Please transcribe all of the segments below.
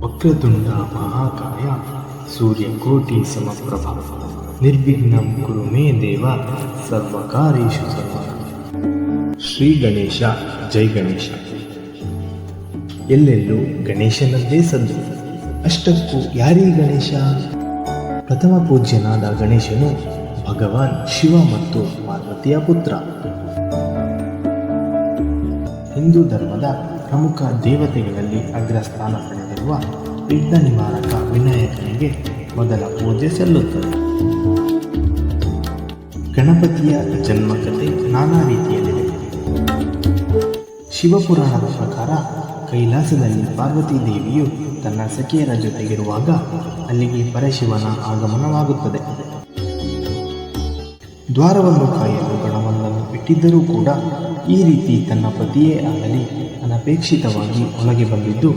ವಕ್ರತುಂಡ ಮಹಾಕಾಯ ಸೂರ್ಯಕೋಟಿ ಸಮಪ್ರಭ ನಿರ್ವಿಘ್ನಂ ಕುರು ಮೇ ದೇವ ಸರ್ವಕಾರ್ಯೇಷು ಸರ್ವದಾ. ಶ್ರೀ ಗಣೇಶ ಜೈ ಗಣೇಶ. ಎಲ್ಲೆಲ್ಲೂ ಗಣೇಶನದ್ದೇ ಸದ್ದು. ಅಷ್ಟಕ್ಕೂ ಯಾರೀ ಗಣೇಶ? ಪ್ರಥಮ ಪೂಜ್ಯನಾದ ಗಣೇಶನು ಭಗವಾನ್ ಶಿವ ಮತ್ತು ಪಾರ್ವತಿಯ ಪುತ್ರ. ಹಿಂದೂ ಧರ್ಮದ ಪ್ರಮುಖ ದೇವತೆಗಳಲ್ಲಿ ಅಗ್ರಸ್ಥಾನ ಪಡೆದಿರುವ ವಿಘ್ನ ನಿವಾರಕ ವಿನಾಯಕನಿಗೆ ಮೊದಲ ಪೂಜೆ ಸಲ್ಲುತ್ತದೆ. ಗಣಪತಿಯ ಜನ್ಮಕಥೆ ನಾನಾ ರೀತಿಯಲ್ಲಿದೆ. ಶಿವಪುರಾಣದ ಪ್ರಕಾರ ಕೈಲಾಸದಲ್ಲಿ ಪಾರ್ವತಿ ದೇವಿಯು ತನ್ನ ಸಖಿಯರ ಜೊತೆಗಿರುವಾಗ ಅಲ್ಲಿಗೆ ಪರಶಿವನ ಆಗಮನವಾಗುತ್ತದೆ. ದ್ವಾರವನ್ನು ಕಾಯಲು ಗಣವೊಂದನ್ನು ಇಟ್ಟಿದ್ದರೂ ಕೂಡ ಈ ರೀತಿ ತನ್ನ ಪತಿಯೇ ಆಗಲಿ ಅನಪೇಕ್ಷಿತವಾಗಿ ಒಳಗೆ ಬಂದಿದ್ದು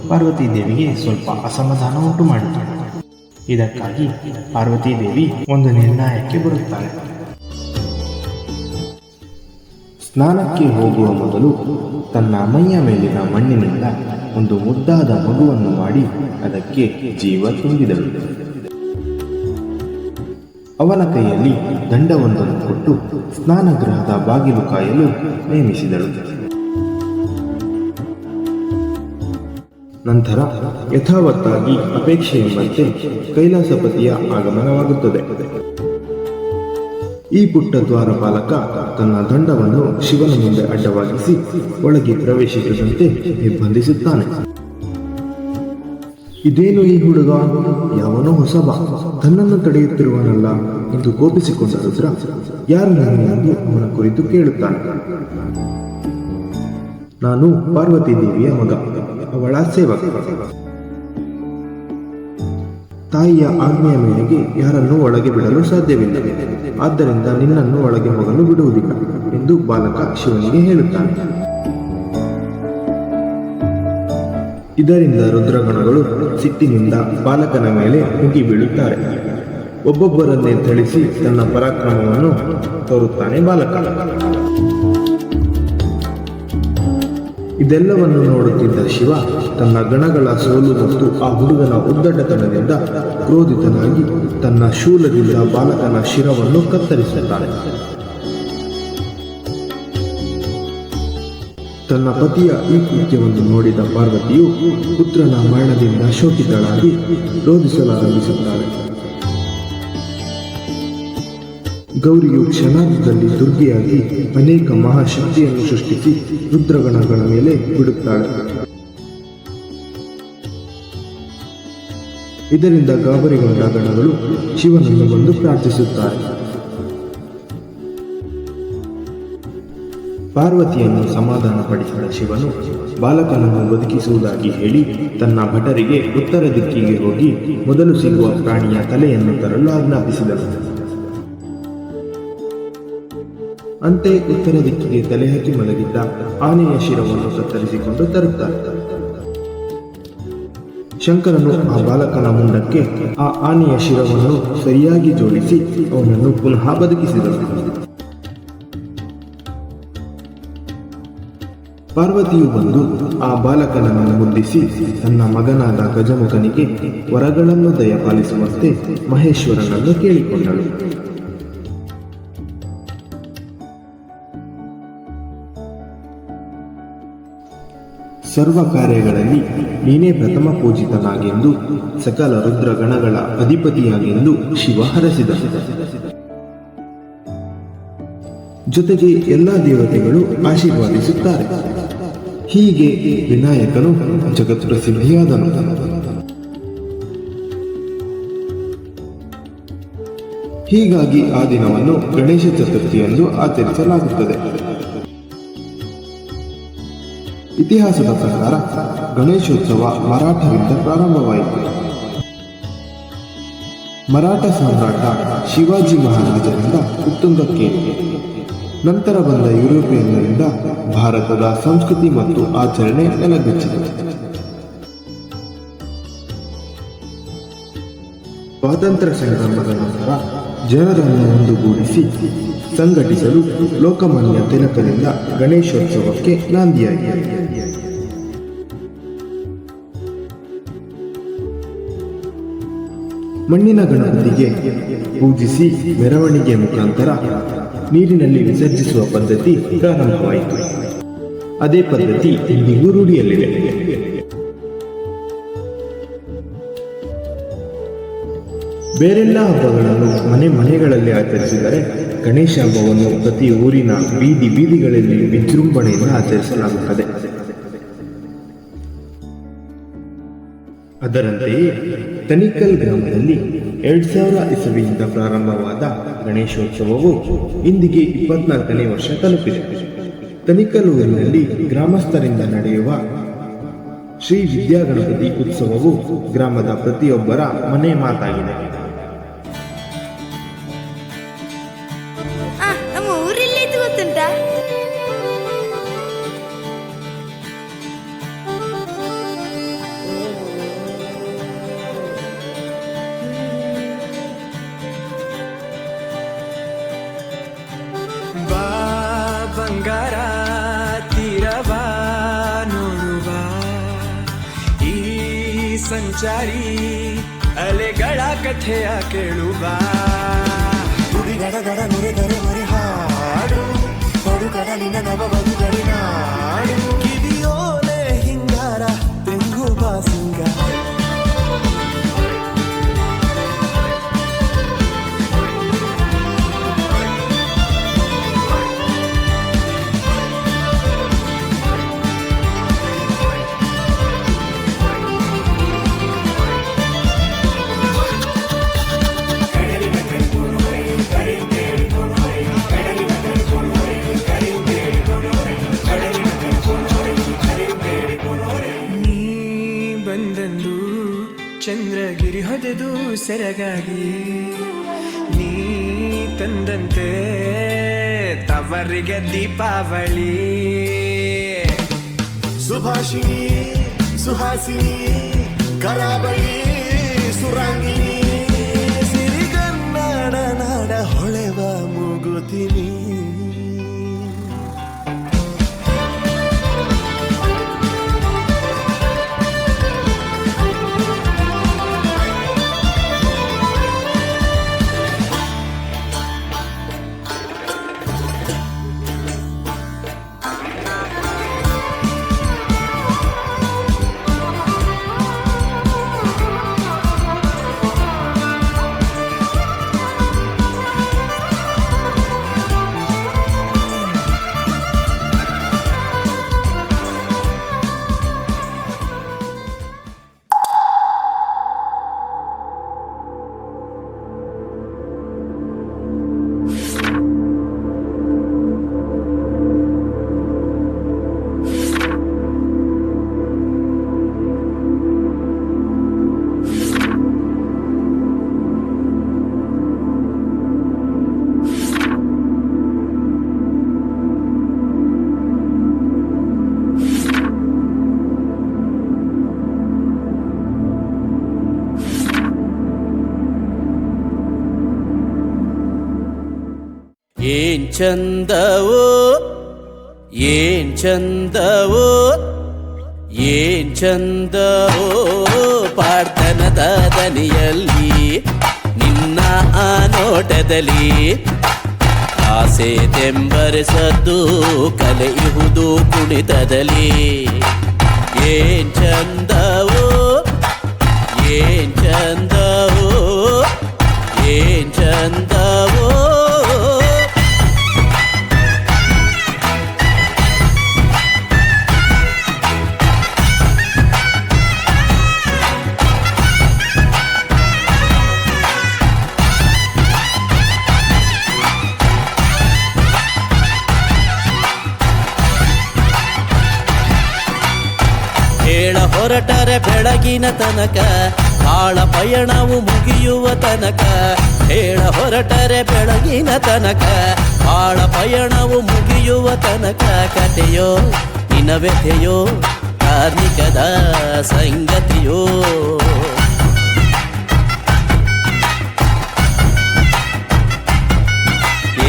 ಪಾರ್ವತಿ ದೇವಿಗೆ ಸ್ವಲ್ಪ ಅಸಮಾಧಾನ ಉಂಟು ಮಾಡಿತು. ಇದಕ್ಕಾಗಿ ಪಾರ್ವತಿ ದೇವಿ ಒಂದು ನಿರ್ಣಯಕ್ಕೆ ಬರುತ್ತಾಳೆ. ಸ್ನಾನಕ್ಕೆ ಹೋಗುವ ಮೊದಲು ತನ್ನ ಮೈಯ ಮೇಲಿನ ಮಣ್ಣಿನಿಂದ ಒಂದು ಮುದ್ದಾದ ಮಗುವನ್ನು ಮಾಡಿ ಅದಕ್ಕೆ ಜೀವ ತುಂಬಿದಳು. ಅವನ ಕೈಯಲ್ಲಿ ದಂಡವೊಂದನ್ನು ಕೊಟ್ಟು ಸ್ನಾನಗೃಹದ ಬಾಗಿಲು ಕಾಯಲು ನೇಮಿಸಿದಳು. ನಂತರ ಯಥಾವತ್ತಾಗಿ ಅಪೇಕ್ಷೆಯೆಂಬಂತೆ ಕೈಲಾಸಪತಿಯ ಆಗಮನವಾಗುತ್ತದೆ. ಈ ಪುಟ್ಟ ದ್ವಾರಪಾಲಕ ತನ್ನ ದಂಡವನ್ನು ಶಿವನ ಮುಂದೆ ಅಡ್ಡವಾಗಿಸಿ ಒಳಗೆ ಪ್ರವೇಶಿಸದಂತೆ ನಿರ್ಬಂಧಿಸುತ್ತಾನೆ. ಇದೇನು ಈ ಹುಡುಗ, ಯಾವನೋ ಹೊಸಬ, ತನ್ನನ್ನು ತಡೆಯುತ್ತಿರುವನಲ್ಲ ಎಂದು ಕೋಪಿಸಿಕೊಂಡ ರುದ್ರ ಯಾರು ನಾನು ಎಂದು ಅವನ ಕುರಿತು ಕೇಳುತ್ತಾನೆ. ನಾನು ಪಾರ್ವತಿ ದೇವಿಯ ಮಗ, ಅವಳ ಸೇವಕ. ತಾಯಿಯ ಆಜ್ಞೆಯ ಮೇರೆಗೆ ಯಾರನ್ನೂ ಒಳಗೆ ಬಿಡಲು ಸಾಧ್ಯವಿಲ್ಲ, ಆದ್ದರಿಂದ ನಿನ್ನನ್ನು ಒಳಗೆ ಹೋಗಲು ಬಿಡುವುದಿಲ್ಲ ಎಂದು ಬಾಲಕ ಶಿವನಿಗೆ ಹೇಳುತ್ತಾನೆ. ಇದರಿಂದ ರುದ್ರಗಣಗಳು ಸಿಟ್ಟಿನಿಂದ ಬಾಲಕನ ಮೇಲೆ ಮುಗಿ ಬೀಳುತ್ತಾರೆ. ಒಬ್ಬೊಬ್ಬರನ್ನೇ ಥಳಿಸಿ ತನ್ನ ಪರಾಕ್ರಮವನ್ನು ತೋರುತ್ತಾನೆ ಬಾಲಕ. ಇದೆಲ್ಲವನ್ನು ನೋಡುತ್ತಿದ್ದ ಶಿವ ತನ್ನ ಗಣಗಳ ಸೋಲು ಮತ್ತು ಆ ಹುಡುಗನ ಉದ್ದಟತನದಿಂದ ಕ್ರೋಧಿತನಾಗಿ ತನ್ನ ಶೂಲದಿಂದ ಬಾಲಕನ ಶಿರವನ್ನು ಕತ್ತರಿಸುತ್ತಾನೆ. ತನ್ನ ಪತಿಯ ಈ ಕೃತ್ಯವನ್ನು ನೋಡಿದ ಪಾರ್ವತಿಯು ಪುತ್ರನ ಮರಣದಿಂದ ಶೋಕಿತಳಾಗಿ ರೋಧಿಸಲಾರಂಭಿಸುತ್ತಾಳೆ. ಗೌರಿಯು ಕ್ಷಣಾರ್ಧದಲ್ಲಿ ದುರ್ಗಿಯಾಗಿ ಅನೇಕ ಮಹಾಶಕ್ತಿಯನ್ನು ಸೃಷ್ಟಿಸಿ ರುದ್ರಗಣಗಳ ಮೇಲೆ ಬಿಡುತ್ತಾಳೆ. ಇದರಿಂದ ಗಾಬರಿಗೊಂಡ ಗಣಗಳು ಶಿವನನ್ನು ಬಂದು ಪ್ರಾರ್ಥಿಸುತ್ತಾರೆ. ಪಾರ್ವತಿಯನ್ನು ಸಮಾಧಾನಪಡಿಸಿದ ಶಿವನು ಬಾಲಕನನ್ನು ಬದುಕಿಸುವುದಾಗಿ ಹೇಳಿ ತನ್ನ ಭಟರಿಗೆ ಉತ್ತರ ದಿಕ್ಕಿಗೆ ಹೋಗಿ ಮೊದಲು ಸಿಗುವ ಪ್ರಾಣಿಯ ತಲೆಯನ್ನು ತರಲು ಆಜ್ಞಾಪಿಸಿದನು. ಅಂತೆ ಉತ್ತರ ದಿಕ್ಕಿಗೆ ತಲೆ ಹಾಕಿ ಮಲಗಿದ್ದ ಆನೆಯ ಶಿರವನ್ನು ಕತ್ತರಿಸಿಕೊಂಡು ತರುತ್ತಾರೆ. ಶಂಕರನು ಆ ಬಾಲಕನ ಮುಂಡಕ್ಕೆ ಆ ಆನೆಯ ಶಿರವನ್ನು ಸರಿಯಾಗಿ ಜೋಡಿಸಿ ಅವನನ್ನು ಪುನಃ ಬದುಕಿಸಿದನು. ಪಾರ್ವತಿಯು ಬಂದು ಆ ಬಾಲಕನನ್ನು ಮುದ್ದಿಸಿ ತನ್ನ ಮಗನಾದ ಗಜಮುಖನಿಗೆ ವರಗಳನ್ನು ದಯಪಾಲಿಸುವಂತೆ ಮಹೇಶ್ವರನನ್ನು ಕೇಳಿಕೊಂಡಳು. ಸರ್ವ ಕಾರ್ಯಗಳಲ್ಲಿ ನೀನೇ ಪ್ರಥಮ ಪೂಜಿತನಾಗೆಂದು ಸಕಲ ರುದ್ರಗಣಗಳ ಅಧಿಪತಿಯಾಗೆಂದು ಶಿವ ಹರಸಿದ. ಜೊತೆಗೆ ಎಲ್ಲ ದೇವತೆಗಳು ಆಶೀರ್ವಾದಿಸುತ್ತಾರೆ. ಹೀಗೆ ವಿನಾಯಕನು ಜಗತ್ಪ್ರಸಿದ್ಧಿಯಾದನು. ಹೀಗಾಗಿ ಆ ದಿನವನ್ನು ಗಣೇಶ ಚತುರ್ಥಿ ಎಂದು ಆಚರಿಸಲಾಗುತ್ತದೆ. ಇತಿಹಾಸದ ಪ್ರಕಾರ ಗಣೇಶೋತ್ಸವ ಮರಾಠರಿಂದ ಪ್ರಾರಂಭವಾಯಿತು. ಮರಾಠ ಸಾಮ್ರಾಟ ಶಿವಾಜಿ ಮಹಾರಾಜರಿಂದ ಉತ್ತುಂಗಕ್ಕೇರಿತು. ನಂತರ ಬಂದ ಯುರೋಪಿಯನ್ನರಿಂದ ಭಾರತದ ಸಂಸ್ಕೃತಿ ಮತ್ತು ಆಚರಣೆ ನೆಲಗಚ್ಚಿತು. ಸ್ವಾತಂತ್ರ್ಯ ಸಂಗ್ರಾಮದ ನಂತರ ಜನರನ್ನು ಒಂದುಗೂಡಿಸಿ ಸಂಘಟಿಸಲು ಲೋಕಮಾನ್ಯ ತಿಲಕರಿಂದ ಗಣೇಶೋತ್ಸವಕ್ಕೆ ನಾಂದಿಯಾಗಿದೆ. ಮಣ್ಣಿನ ಗಣಪತಿಗೆ ಪೂಜಿಸಿ ಮೆರವಣಿಗೆ ಮುಖಾಂತರ ನೀರಿನಲ್ಲಿ ವಿಸರ್ಜಿಸುವ ಪದ್ಧತಿ ಪ್ರಾರಂಭವಾಯಿತು. ಅದೇ ಪದ್ಧತಿ ಇಂದಿಗೂ ರೂಢಿಯಲ್ಲಿದೆ. ಬೇರೆಲ್ಲ ಹಬ್ಬಗಳನ್ನು ಮನೆಗಳಲ್ಲಿ ಆಚರಿಸಿದರೆ ಗಣೇಶ ಹಬ್ಬವನ್ನು ಪ್ರತಿ ಊರಿನ ಬೀದಿಗಳಲ್ಲಿ ವಿಜೃಂಭಣೆಯಿಂದ ಆಚರಿಸಲಾಗುತ್ತದೆ. ಅದರಂತೆಯೇ ತನಿಕಲ್ ಗ್ರಾಮದಲ್ಲಿ 2000 ಇಸವಿಯಿಂದ ಪ್ರಾರಂಭವಾದ ಗಣೇಶೋತ್ಸವವು ಇಂದಿಗೆ 24ನೇ ವರ್ಷ ತಲುಪಿದೆ. ತನಿಕಲ್ ಊರಿನಲ್ಲಿ ಗ್ರಾಮಸ್ಥರಿಂದ ನಡೆಯುವ ಶ್ರೀ ವಿದ್ಯಾಗಣಪತಿ ಉತ್ಸವವು ಗ್ರಾಮದ ಪ್ರತಿಯೊಬ್ಬರ ಮನೆ ಮಾತಾಗಿದೆ. ಬಂಗಾರ ತೀರವ ನೋಡುವ ಈ ಸಂಚಾರಿ ಅಲೆಗಳ ಕಥೆಯ ಕೇಳುವ ಗಡಗಡ ನುರೆದರೆ ಮರಿ ಹಾಡು ಕೊಡು ಕಡಲಿನ ನವ ಬದುಕಲಿನ ಕಿವಿಯೋಲೆ ಹಿಂಗಾರ ತೆಂಗು ಬಾಸಿಂಗಾರ ಬಂದಂದು ಚಂದ್ರಗಿರಿ ಹೊದೆದು ಸೆರಗಾಗಿ ನೀ ತಂದಂತೆ ತವರಿಗೆ ದೀಪಾವಳಿ ಸುಭಾಷಿಣಿ ಸುಹಾಸಿನಿ ಕರಾವಳಿ ಸುರಾಂಗಿನಿ ಸಿರಿಗನ್ನಡ ನಾಡ ಹೊಳೆವ ಮೂಗುತಿನಿ ಏನ್ ಚಂದವೋ ಏನ್ ಚಂದವೋ ಏನ್ ಚಂದವೋ ಪಾಡ್ತನದ ದನಿಯಲ್ಲಿ ನಿನ್ನ ಆ ನೋಟದಲ್ಲಿ ಆಸೆ ತೆಂಬರಿಸದ್ದು ಕಲೆಯುವುದು ಕುಣಿತದಲ್ಲಿ ಏನ್ ಚಂದವೋ ಏನ್ ಚಂದವೋ ಏನ್ ಚಂದವೋ ಹೊರಟರೆ ಬೆಳಗಿನ ತನಕ ಬಾಳ ಪಯಣವು ಮುಗಿಯುವ ತನಕ ಹೇಳ ಹೊರಟರೆ ಬೆಳಗಿನ ತನಕ ಬಾಳ ಪಯಣವು ಮುಗಿಯುವ ತನಕ ಕಥೆಯೋ ನಿನ ವ್ಯಥೆಯೋ ಕಾರ್ಮಿಕದ ಸಂಗತಿಯೋ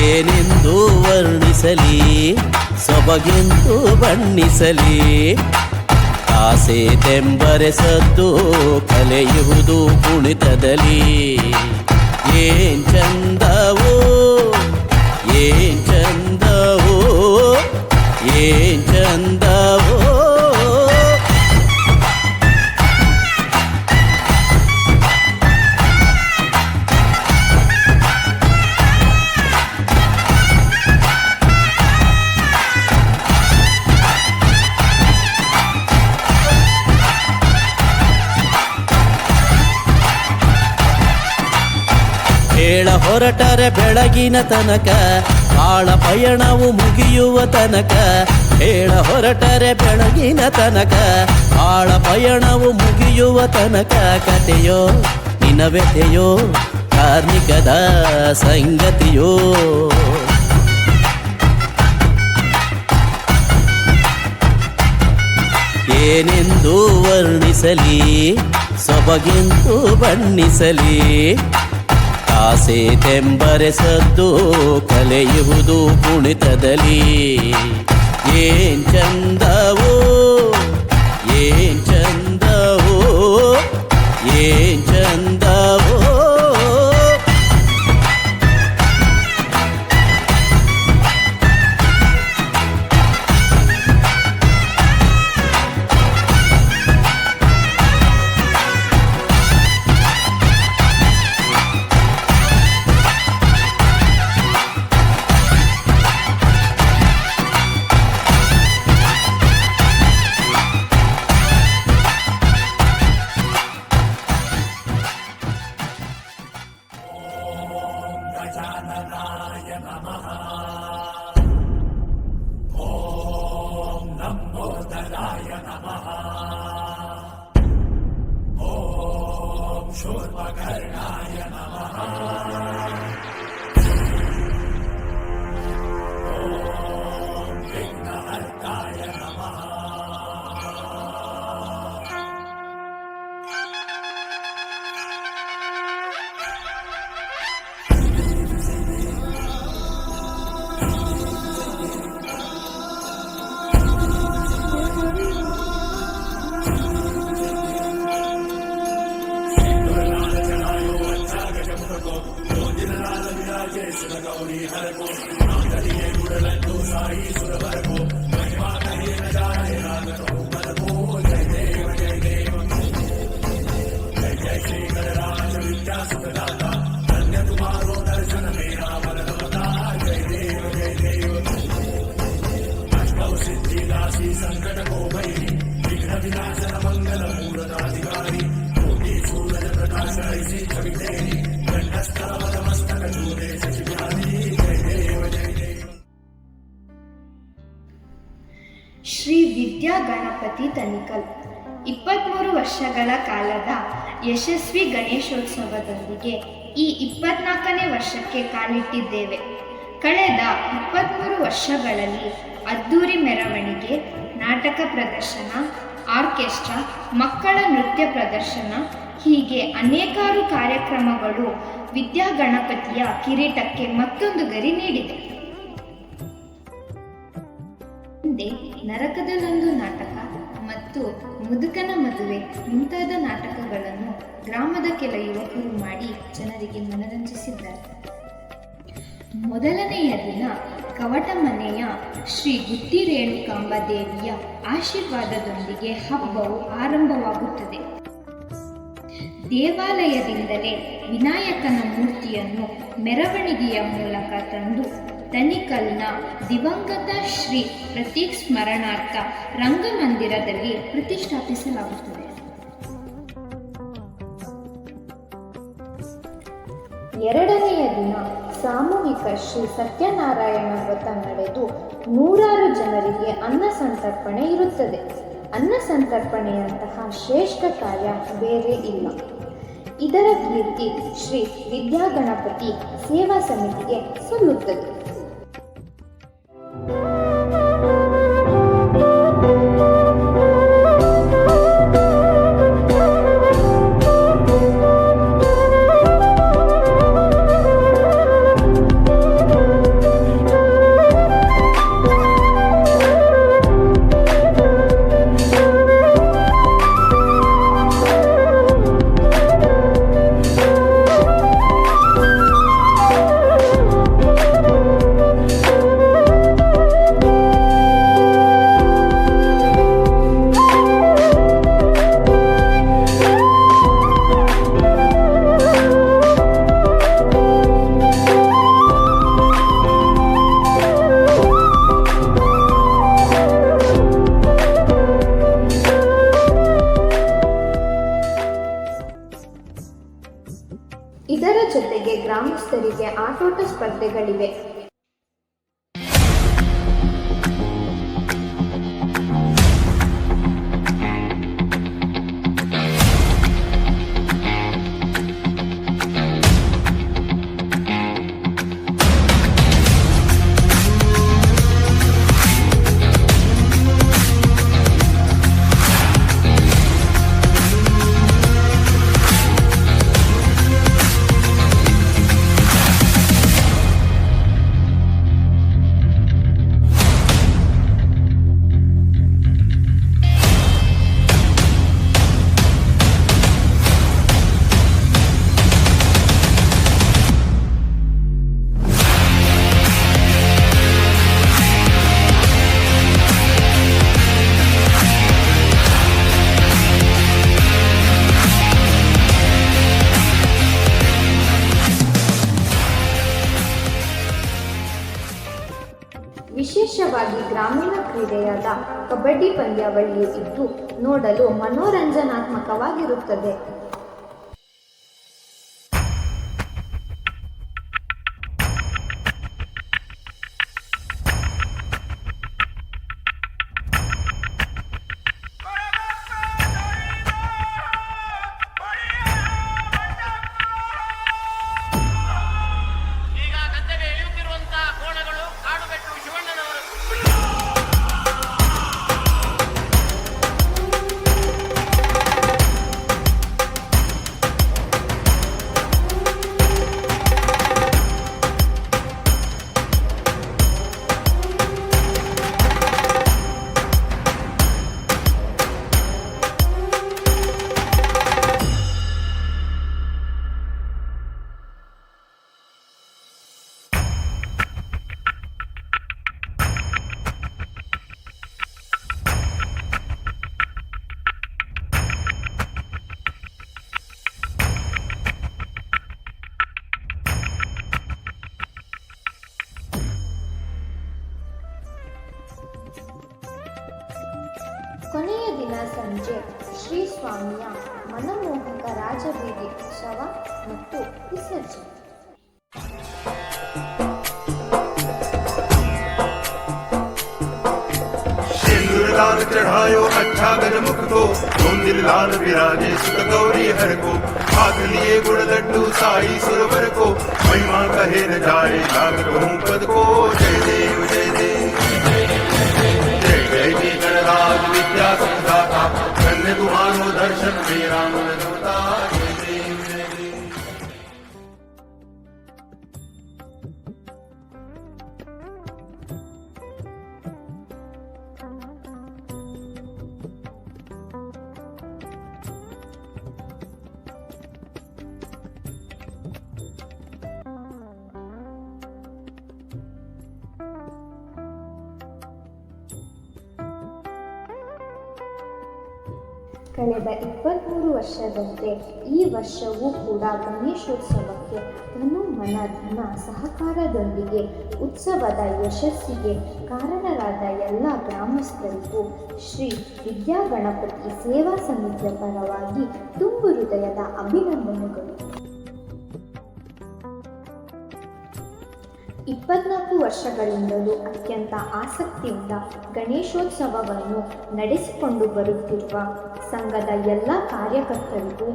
ಏನೆಂದು ವರ್ಣಿಸಲಿ ಸೊಬಗೆಂದು ಬಣ್ಣಿಸಲಿ ಆಸೆ ತೆಂಬರೆಸದ್ದು ಕಲೆಯುವುದು ಕುಣಿತದಲ್ಲಿ ಏನ್ ಚಂದವೋ ಏನ್ ಚಂದವೋ ಏನ್ ಚಂದವೋ ಹೇಳ ಹೊರಟರೆ ಬೆಳಗಿನ ತನಕ ಬಾಳ ಪಯಣವು ಮುಗಿಯುವ ತನಕ ಹೇಳ ಹೊರಟರೆ ಬೆಳಗಿನ ತನಕ ಬಾಳ ಪಯಣವು ಮುಗಿಯುವ ತನಕ ಕಥೆಯೋ ನಿನ ವ್ಯಥೆಯೋ ಕಾರ್ಮಿಕದ ಸಂಗತಿಯೋ ಏನೆಂದು ವರ್ಣಿಸಲಿ ಸೊಬಗೆಂದು ಬಣ್ಣಿಸಲಿ ಆಸೆ ತೆಂಬರೆಸದ್ದು ಕಲೆಯುವುದು ಕುಣಿತದಲ್ಲಿ ಏನ್ ಚಂದವೋ ಏನ್ ಚಂದವೋ ಏನ್ ಚಂದವೋ ಶ್ರೀ ವಿದ್ಯಾ ಗಣಪತಿ ತನಿಕಲ್ 23 ವರ್ಷಗಳ ಕಾಲದ ಯಶಸ್ವಿ ಗಣೇಶೋತ್ಸವದೊಂದಿಗೆ ಈ 24ನೇ ವರ್ಷಕ್ಕೆ ಕಾಲಿಟ್ಟಿದ್ದೇವೆ. ಕಳೆದ 23 ವರ್ಷಗಳಲ್ಲಿ ಅದ್ದೂರಿ ಮೆರವಣಿಗೆ, ನಾಟಕ ಪ್ರದರ್ಶನ, ಆರ್ಕೆಸ್ಟ್ರಾ, ಮಕ್ಕಳ ನೃತ್ಯ ಪ್ರದರ್ಶನ ಹೀಗೆ ಅನೇಕಾರು ಕಾರ್ಯಕ್ರಮಗಳು ವಿದ್ಯಾ ಗಣಪತಿಯ ಕಿರೀಟಕ್ಕೆ ಮತ್ತೊಂದು ಗರಿ ನೀಡಿದೆ. ಹಿಂದೆ ನರಕದಲ್ಲೊಂದು ನಾಟಕ ಮತ್ತು ಮುದುಕನ ಮದುವೆ ಮುಂತಾದ ನಾಟಕಗಳನ್ನು ಗ್ರಾಮದ ಕೆಲ ಯುವಕರು ಮಾಡಿ ಜನರಿಗೆ ಮನರಂಜಿಸಿದ್ದಾರೆ. ಮೊದಲನೆಯ ದಿನ ಕವಟಮನೆಯ ಶ್ರೀ ಗುತ್ತಿ ರೇಣುಕಾಂಬ ದೇವಿಯ ಆಶೀರ್ವಾದದೊಂದಿಗೆ ಹಬ್ಬವು ಆರಂಭವಾಗುತ್ತದೆ. ದೇವಾಲಯದಿಂದಲೇ ವಿನಾಯಕನ ಮೂರ್ತಿಯನ್ನು ಮೆರವಣಿಗೆಯ ಮೂಲಕ ತಂದು ತನಿಕಲ್ನ ದಿವಂಗತ ಶ್ರೀ ಪ್ರತೀಕ್ ಸ್ಮರಣಾರ್ಥ ರಂಗಮಂದಿರದಲ್ಲಿ ಪ್ರತಿಷ್ಠಾಪಿಸಲಾಗುತ್ತದೆ. ಎರಡನೆಯ ದಿನ ಸಾಮೂಹಿಕ ಶ್ರೀ ಸತ್ಯನಾರಾಯಣ ವ್ರತ ನಡೆದು 100 ಜನರಿಗೆ ಅನ್ನ ಸಂತರ್ಪಣೆ ಇರುತ್ತದೆ. ಅನ್ನ ಸಂತರ್ಪಣೆಯಂತಹ ಶ್ರೇಷ್ಠ ಕಾರ್ಯ ಬೇರೆ ಇಲ್ಲ. ಇದರ ಕೀರ್ತಿ ಶ್ರೀ ವಿದ್ಯಾಗಣಪತಿ ಸೇವಾ ಸಮಿತಿಗೆ ಸಲ್ಲುತ್ತದೆ. ಇದರ ಜೊತೆಗೆ ಗ್ರಾಮಸ್ಥರಿಗೆ ಆಟೋಟ ಸ್ಪರ್ಧೆಗಳಿವೆ. ವಿಶೇಷವಾಗಿ ಗ್ರಾಮೀಣ ಕ್ರೀಡೆಯಾದ ಕಬಡ್ಡಿ ಪಂದ್ಯಾವಳಿಯು ಇದ್ದು ನೋಡಲು ಮನೋರಂಜನಾತ್ಮಕವಾಗಿರುತ್ತದೆ. ಕೊನೆಯ ದಿನ ಸಂಜೆ ಶ್ರೀ ಸ್ವಾಮಿಯ ಮನಮೋಹಕ ರಾಜಬೀದಿ ಉತ್ಸವ ಮತ್ತು ವಿಸರ್ಜನೆ. लाल चढ़ायो अच्छा गजमुख को मंदिर लाल विराजे सुत गौरी हर को हाथ लिए गुड़ लड्डू साई सुरवर को महिमा कहे न जाए लागत हूँ पद को जय देव जय देव जय जय जी गणराज विद्या संदाता धन्य तुम्हारो दर्शन मेरा मन रमता जय देव जय देव. ಕಳೆದ 23 ವರ್ಷದಂತೆ ಈ ವರ್ಷವೂ ಕೂಡ ಗಣೇಶೋತ್ಸವಕ್ಕೆ ತನು ಮನ ಧನ ಸಹಕಾರದೊಂದಿಗೆ ಉತ್ಸವದ ಯಶಸ್ಸಿಗೆ ಕಾರಣರಾದ ಎಲ್ಲ ಗ್ರಾಮಸ್ಥರಿಗೂ ಶ್ರೀ ವಿದ್ಯಾಗಣಪತಿ ಸೇವಾ ಸಮಿತಿಯ ಪರವಾಗಿ ತುಂಬು ಹೃದಯದ ಅಭಿನಂದನೆಗಳು. 24 ವರ್ಷಗಳಿಂದಲೂ ಅತ್ಯಂತ ಆಸಕ್ತಿಯಿಂದ ಗಣೇಶೋತ್ಸವವನ್ನು ನಡೆಸಿಕೊಂಡು ಬರುತ್ತಿರುವ ಸಂಘದ ಎಲ್ಲ ಕಾರ್ಯಕರ್ತರಿಗೂ,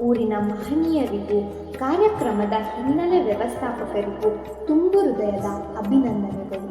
ಊರಿನ ಮಹನೀಯರಿಗೂ, ಕಾರ್ಯಕ್ರಮದ ಹಿನ್ನೆಲೆ ವ್ಯವಸ್ಥಾಪಕರಿಗೂ ತುಂಬು ಹೃದಯದ ಅಭಿನಂದನೆಗಳು.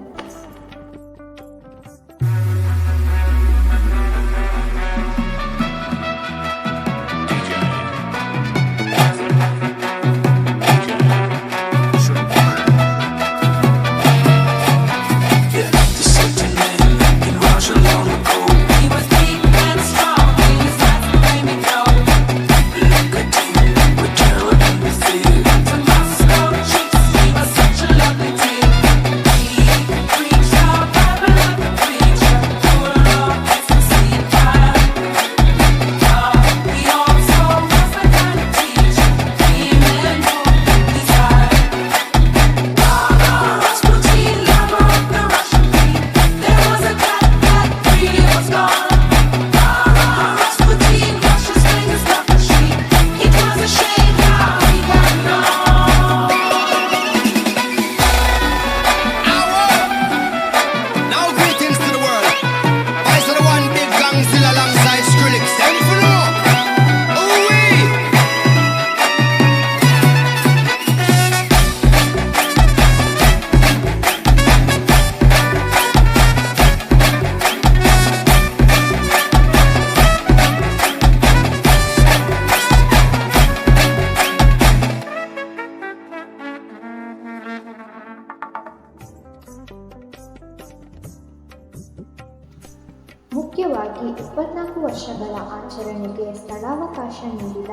ಮುಖ್ಯವಾಗಿ 24 ವರ್ಷಗಳ ಆಚರಣೆಗೆ ಸ್ಥಳಾವಕಾಶ ನೀಡಿದ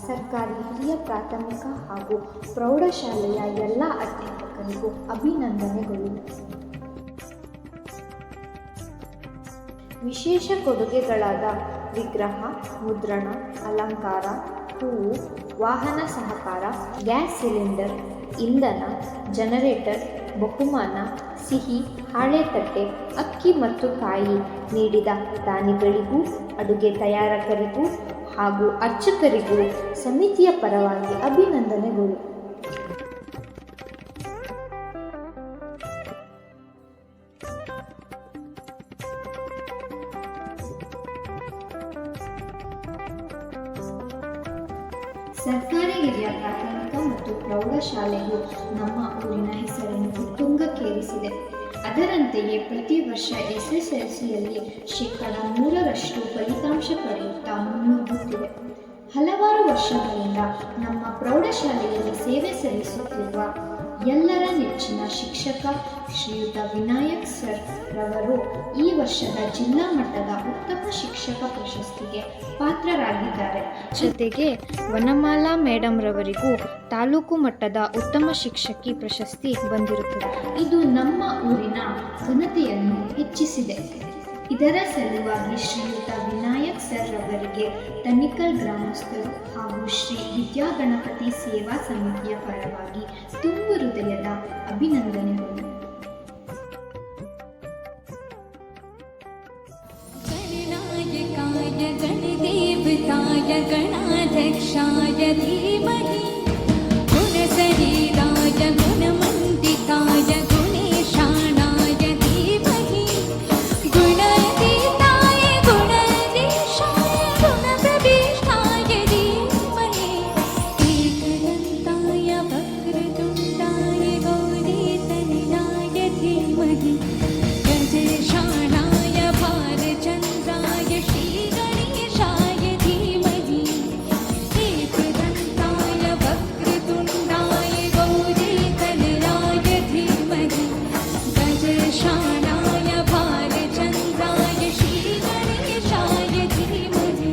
ಸರ್ಕಾರಿ ಹಿರಿಯ ಪ್ರಾಥಮಿಕ ಹಾಗೂ ಪ್ರೌಢಶಾಲೆಯ ಎಲ್ಲ ಅಧ್ಯಾಪಕರಿಗೂ ಅಭಿನಂದನೆಗಳು. ವಿಶೇಷ ಕೊಡುಗೆಗಳಾದ ವಿಗ್ರಹ, ಮುದ್ರಣ, ಅಲಂಕಾರ, ಹೂವು, ವಾಹನ ಸಹಕಾರ, ಗ್ಯಾಸ್ ಸಿಲಿಂಡರ್, ಇಂಧನ, ಜನರೇಟರ್, ಬಹುಮಾನ, ಸಿಹಿ, ಹಾಳೆತಟ್ಟೆ, ಅಕ್ಕಿ ಮತ್ತು ಕಾಯಿ ನೀಡಿದ ದಾನಿಗಳಿಗೂ, ಅಡುಗೆ ತಯಾರಕರಿಗೂ ಹಾಗೂ ಅರ್ಚಕರಿಗೂ ಸಮಿತಿಯ ಪರವಾಗಿ ಅಭಿನಂದನೆಗಳು. ಸರ್ಕಾರಿ ಹಿರಿಯ ಪ್ರಾಥಮಿಕ ಮತ್ತು ಪ್ರೌಢಶಾಲೆಯು ನಮ್ಮ ಊರಿನ ಹೆಸರನ್ನು ತುಂಗಕ್ಕೇರಿಸಿದೆ. ಅದರಂತೆಯೇ ಪ್ರತಿ ವರ್ಷ SSLCಯಲ್ಲಿ 100% ಫಲಿತಾಂಶ ಪಡೆಯುತ್ತಾ ಮುನ್ನುಗ್ಗುತ್ತಿದೆ. ಹಲವಾರು ವರ್ಷಗಳಿಂದ ನಮ್ಮ ಪ್ರೌಢಶಾಲೆಯಲ್ಲಿ ಸೇವೆ ಸಲ್ಲಿಸುತ್ತಿರುವ ಎಲ್ಲರ ನೆಚ್ಚಿನ ಶಿಕ್ಷಕ ಶ್ರೀಯುತ ವಿನಾಯಕ್ ಸರ್ ರವರು ಈ ವರ್ಷದ ಜಿಲ್ಲಾ ಮಟ್ಟದ ಉತ್ತಮ ಶಿಕ್ಷಕ ಪ್ರಶಸ್ತಿಗೆ ಪಾತ್ರರಾಗಿದ್ದಾರೆ. ಜೊತೆಗೆ ವನಮಾಲಾ ಮೇಡಮ್ ರವರಿಗೂ ತಾಲೂಕು ಮಟ್ಟದ ಉತ್ತಮ ಶಿಕ್ಷಕಿ ಪ್ರಶಸ್ತಿ ಬಂದಿರುತ್ತದೆ. ಇದು ನಮ್ಮ ಊರಿನ ಘನತೆಯನ್ನು ಹೆಚ್ಚಿಸಿದೆ. ಇದರ ಸಲುವಾಗಿ ಶ್ರೀಯುತ ವಿನಾಯಕ್ ಸರ್ ರವರಿಗೆ ತನಿಕಲ್ ಗ್ರಾಮಸ್ಥರು ಹಾಗೂ ಶ್ರೀ ವಿದ್ಯಾಗಣಪತಿ ಸೇವಾ ಸಮಿತಿಯ ಪರವಾಗಿ ತುಂಬು ಹೃದಯದ ಅಭಿನಂದನೆಗಳು. गणनायकाय गणदेवताय गणाध्यक्षाय धीमहि गुणशरीराय गुणमण्डिताय गुणेशानाय धीमहि गुणातीताय गुणाधीशाय गुणप्रविष्टाय धीमहि एकदन्ताय वक्रतुण्डाय गौरीतनयाय धीमहि गजेशानाय भालचन्द्राय श्रीगणेशाय धीमहि एकदन्ताय वक्रतुण्डाय गौरीतनयाय धीमहि गजेशानाय भालचन्द्राय श्रीगणेशाय धीमहि.